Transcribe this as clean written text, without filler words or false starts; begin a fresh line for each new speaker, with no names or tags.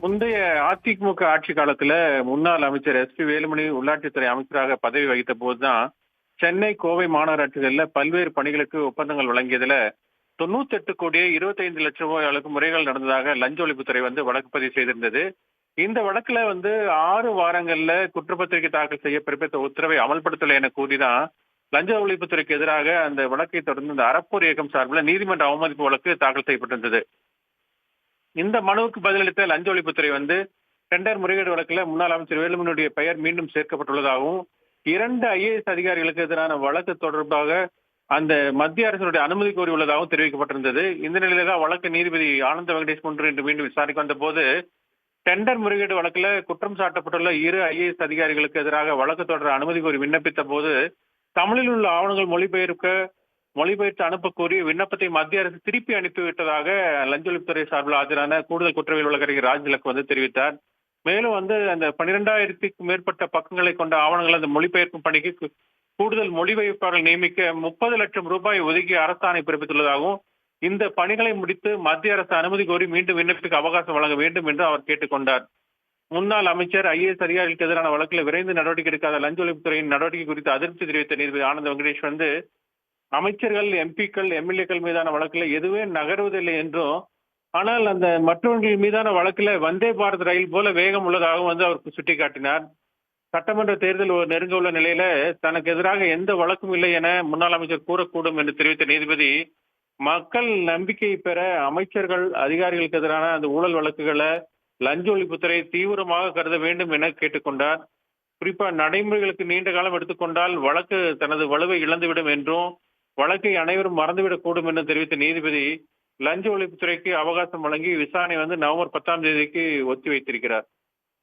முந்தைய அதிமுக ஆட்சி காலத்துல முன்னாள் அமைச்சர் எஸ்.பி. வேலுமணி உள்ளாட்சித்துறை அமைச்சராக பதவி வகித்த போதுதான் சென்னை, கோவை மாநகராட்சிகள்ல பல்வேறு பணிகளுக்கு ஒப்பந்தங்கள் வழங்கியதுல 98 கோடியே 25 லட்சம் ரூபாய் அளவுக்கு முறைகள் நடந்ததாக லஞ்ச ஒழிப்புத்துறை வழக்கு பதிவு செய்திருந்தது. இந்த வழக்குல 6 வாரங்கள்ல குற்றப்பத்திரிகை தாக்கல் செய்ய பிறப்பித்த உத்தரவை அமல்படுத்தலை என கூறிதான் லஞ்ச ஒழிப்புத்துறைக்கு எதிராக அந்த வழக்கை தொடர்ந்து இந்த அறப்போர் இயக்கம் சார்பில் நீதிமன்ற அவமதிப்பு வழக்கு தாக்கல் செய்யப்பட்டிருந்தது. இந்த மனுவுக்கு பதிலளித்த லஞ்ச ஒழிப்புத்துறை டெண்டர் முறைகேடு வழக்குல முன்னாள் அமைச்சர் வேலுமணியுடைய பெயர் மீண்டும் சேர்க்கப்பட்டுள்ளதாகவும் 2 ஐஏஎஸ் அதிகாரிகளுக்கு எதிரான வழக்கு தொடர்பாக அந்த மத்திய அரசினுடைய அனுமதி கோரியுள்ளதாகவும் தெரிவிக்கப்பட்டிருந்தது. இந்த நிலையில தான் வழக்கு நீதிபதி ஆனந்த வெங்கடேஷ் முன்பு இன்று மீண்டும் விசாரிக்க வந்த போது டெண்டர் முறைகேடு வழக்குல குற்றம் சாட்டப்பட்டுள்ள 2 ஐஏஎஸ் அதிகாரிகளுக்கு எதிராக வழக்கு தொடர அனுமதி கோரி விண்ணப்பித்த போது தமிழில் உள்ள ஆவணங்கள் மொழிபெயர்த்து அனுப்ப கோரி விண்ணப்பத்தை மத்திய அரசு திருப்பி அனுப்பிவிட்டதாக லஞ்ச ஒழிப்புத்துறை சார்பில் ஆஜரான கூடுதல் குற்றவியல் வழக்கறிஞர் ராஜ்லக் தெரிவித்தார். மேலும் அந்த 12,000க்கும் மேற்பட்ட பக்கங்களை கொண்ட ஆவணங்கள் அந்த மொழிபெயர்க்கும் பணிக்கு கூடுதல் மொழிபெயர்ப்பாளர்கள் நியமிக்க 30 லட்சம் ரூபாய் ஒதுக்கி அரசாணை பிறப்பித்துள்ளதாகவும் இந்த பணிகளை முடித்து மத்திய அரசு அனுமதி கோரி மீண்டும் விண்ணப்பிக்க அவகாசம் வழங்க வேண்டும் என்று அவர் கேட்டுக்கொண்டார். முன்னாள் அமைச்சர் ஐஏஎஸ் அதிகாரிகளுக்கு எதிரான வழக்கில் விரைந்து நடவடிக்கை எடுக்காத லஞ்ச ஒழிப்புத்துறையின் நடவடிக்கை குறித்து அதிருப்தி தெரிவித்த நீதிபதி ஆனந்த வெங்கடேஷ் அமைச்சர்கள், எம்பிக்கள், எம்எல்ஏக்கள் மீதான வழக்குல எதுவே நகர்வதில்லை என்றும், ஆனால் அந்த மற்றவர்கள் மீதான வழக்குல வந்தே பாரத் ரயில் போல வேகம் உள்ளதாகவும் அவருக்கு சுட்டிக்காட்டினார். சட்டமன்ற தேர்தல் நெருங்க உள்ள நிலையில தனக்கு எதிராக எந்த வழக்கும் இல்லை என முன்னாள் அமைச்சர் கூறக்கூடும் என்று தெரிவித்த நீதிபதி, மக்கள் நம்பிக்கை பெற அமைச்சர்கள், அதிகாரிகளுக்கு எதிரான அந்த ஊழல் வழக்குகளை லஞ்ச ஒழிப்புத்துறை தீவிரமாக கருத வேண்டும் என கேட்டுக்கொண்டார். குறிப்பா நடைமுறைகளுக்கு நீண்ட காலம் எடுத்துக்கொண்டால் வழக்கு தனது வலுவை இழந்துவிடும் என்றும், வழக்கை அனைவரும் மறந்துவிடக் கூடும் என்று தெரிவித்த நீதிபதி லஞ்ச ஒழிப்புத்துறைக்கு அவகாசம் வழங்கி விசாரணை நவம்பர் 10ஆம் தேதிக்கு ஒத்தி வைத்திருக்கிறார்.